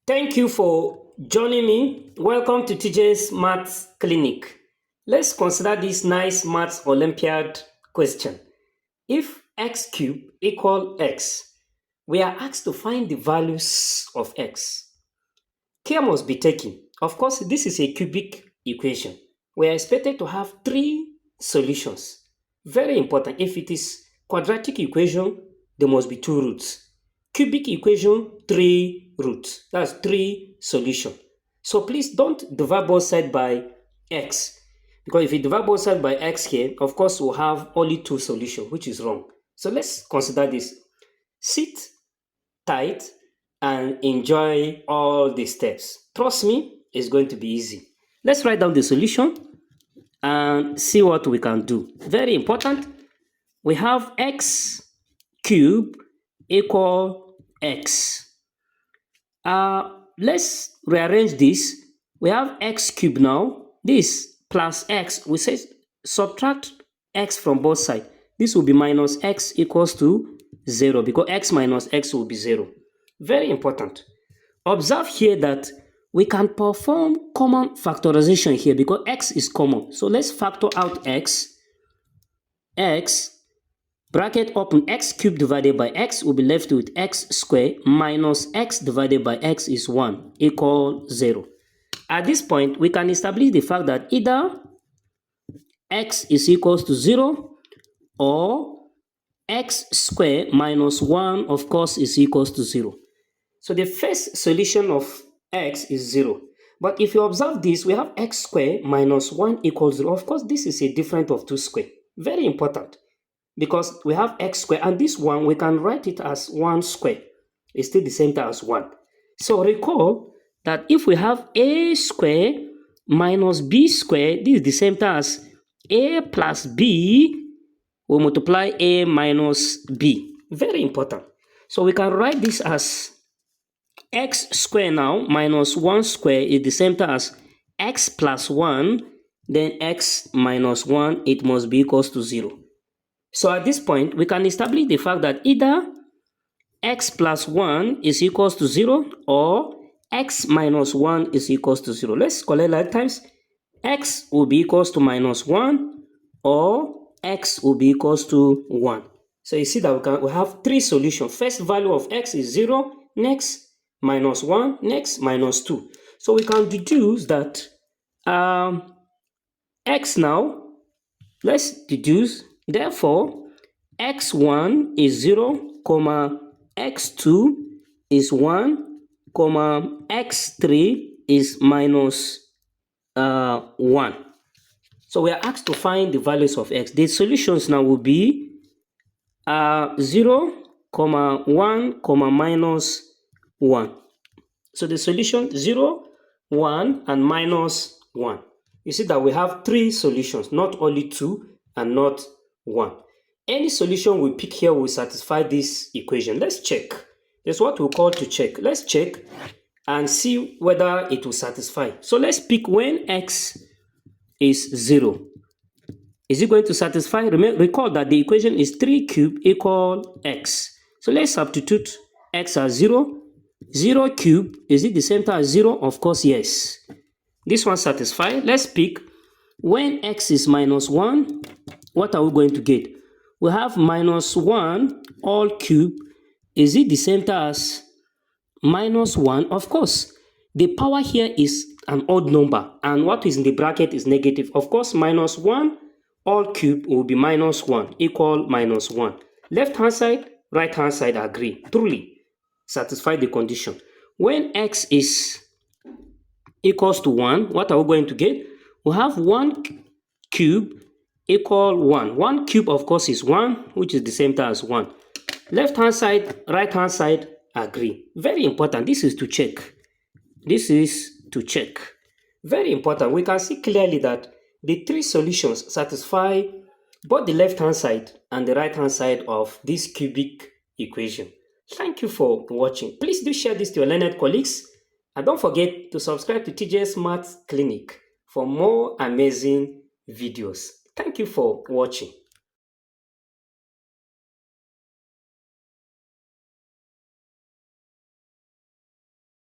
Thank you for joining me. Welcome to TJ's Maths Clinic. Let's consider this nice Maths Olympiad question. If x cubed equal x, we are asked to find the values of x. Care must be taken. Of course, this is a cubic equation. We are expected to have three solutions. Very important. If it is quadratic equation, there must be two roots. Cubic equation, three roots. That's three solutions. So please don't divide both sides by x. Because if you divide both sides by x here, of course, we'll have only two solutions, which is wrong. So let's consider this. Sit tight and enjoy all the steps. Trust me, it's going to be easy. Let's write down the solution and see what we can do. Very important. We have x cubed equal x. Let's rearrange this. We have x cubed now. This plus x, we say subtract x from both sides. This will be minus x equals to 0 because x minus x will be 0. Very important. Observe here that we can perform common factorization here because x is common. So let's factor out x. Bracket open, x cubed divided by x will be left with x squared minus x divided by x is 1 equal 0. At this point, we can establish the fact that either x is equals to 0 or x squared minus 1, of course, is equals to 0. So the first solution of x is 0. But if you observe this, we have x squared minus 1 equals 0. Of course, this is a difference of 2 squared. Very important. Because we have x squared, and this one, we can write it as 1 squared. It's still the same thing as 1. So recall that if we have a squared minus b squared, this is the same thing as a plus b will multiply a minus b. Very important. So we can write this as x squared now minus 1 squared is the same thing as x plus 1, then x minus 1, it must be equals to 0. So at this point, we can establish the fact that either x plus 1 is equals to 0 or x minus 1 is equals to 0. Let's collect like times. X will be equals to minus 1 or x will be equals to 1. So you see that we have three solutions. First value of x is 0, next minus 1, next minus 2. So we can deduce that x now, let's deduce. Therefore, x1 is 0, x2 is 1, x3 is minus 1. So we are asked to find the values of x. The solutions now will be 0, 1, minus 1. So the solution 0, 1, and minus 1. You see that we have three solutions, not only 2 and not 1. Any solution we pick here will satisfy this equation. Let's check. That's what we call to check. Let's check and see whether it will satisfy. So let's pick when x is 0. Is it going to satisfy? Recall that the equation is 3 cubed equal x. So let's substitute x as 0. 0 cubed, is it the same thing as 0? Of course, yes. This one satisfies. Let's pick when x is minus 1. What are we going to get? We have minus 1 all cubed. Is it the same thing as minus 1? Of course. The power here is an odd number, and what is in the bracket is negative. Of course, minus 1 all cubed will be minus 1 equal minus 1. Left hand side, right hand side agree. Truly satisfy the condition. When x is equals to 1, what are we going to get? We have 1 cubed equal 1. 1 cube, of course, is 1, which is the same thing as 1. Left hand side, right hand side agree. Very important. This is to check. This is to check. Very important. We can see clearly that the three solutions satisfy both the left hand side and the right hand side of this cubic equation. Thank you for watching. Please do share this to your learned colleagues, and don't forget to subscribe to TJ's Maths Clinic for more amazing videos. Thank you for watching.